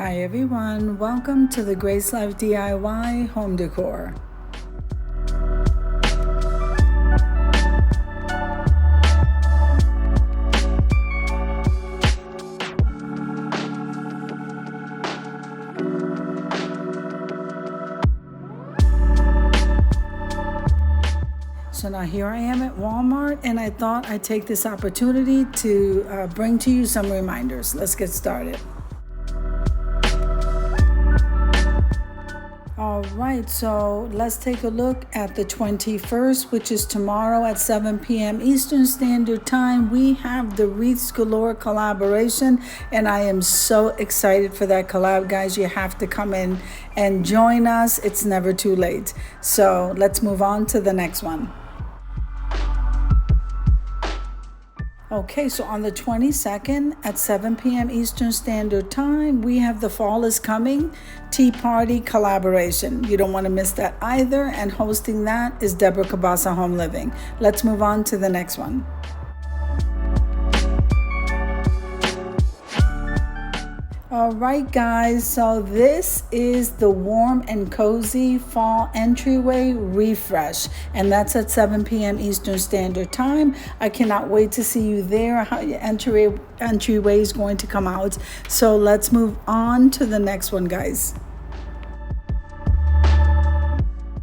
Hi everyone, welcome to the Grace Life DIY home decor. So now here I am at Walmart, and I thought I'd take this opportunity to bring to you some reminders. Let's get started. All right, so let's take a look at the 21st, which is tomorrow at 7 p.m. Eastern Standard Time. We have the Wreaths Galore collaboration, and I am so excited for that collab, guys. You have to come in and join us. It's never too late. So let's move on to the next one. Okay, so on the 22nd at 7 p.m. Eastern Standard Time, we have the Fall is Coming Tea Party collaboration. You don't want to miss that either. And hosting that is Deborah Cabasa Home Living. Let's move on to the next one. All right, guys, so this is the Warm and Cozy Fall Entryway Refresh, and that's at 7 p.m. Eastern Standard Time. I cannot wait to see you there, how your entryway is going to come out. So let's move on to the next one, guys.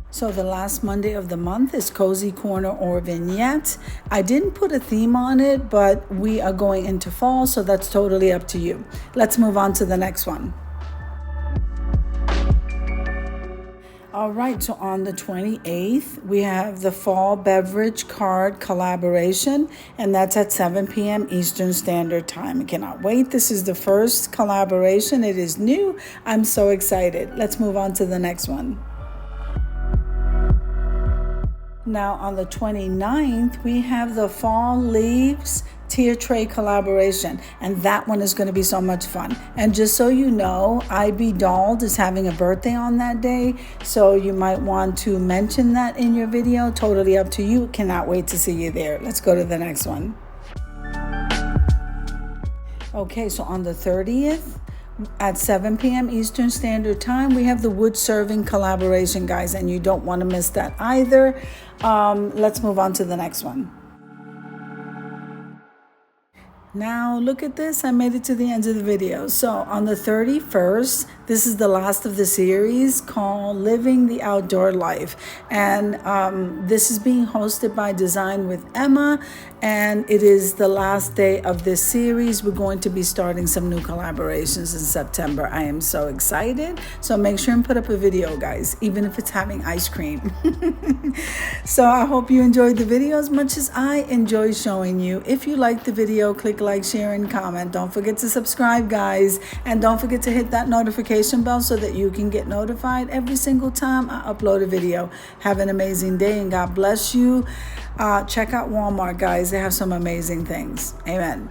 So the last Monday of the month is Cozy Corner or Vignette. I didn't put a theme on it, but we are going into fall, so that's totally up to you. Let's move on to the next one. All right, so on the 28th, we have the Fall Beverage Card collaboration, and that's at 7 p.m. Eastern Standard Time. I cannot wait. This is the first collaboration. It is new. I'm so excited. Let's move on to the next one. Now on the 29th, we have the Fall Leaves Tier Tray collaboration, and that one is going to be so much fun. And just so you know, IB Dolled is having a birthday on that day, so you might want to mention that in your video. Totally up to you. Cannot wait to see you there. Let's go to the next one. Okay, so on the 30th, at 7 p.m. Eastern Standard Time, we have the wood serving collaboration, guys, and you don't want to miss that either. Let's move on to the next one. Now look at this, I made it to the end of the video. So on the 31st, this is the last of the series called Living the Outdoor Life. And this is being hosted by Design with Emma, and it is the last day of this series. We're going to be starting some new collaborations in September. I am so excited. So make sure and put up a video, guys, even if it's having ice cream. So I hope you enjoyed the video as much as I enjoy showing you. If you liked the video, click like, share, and comment. Don't forget to subscribe, guys, and don't forget to hit that notification bell so that you can get notified every single time I upload a video. Have an amazing day, and God bless you. Check out Walmart, guys. They have some amazing things. Amen.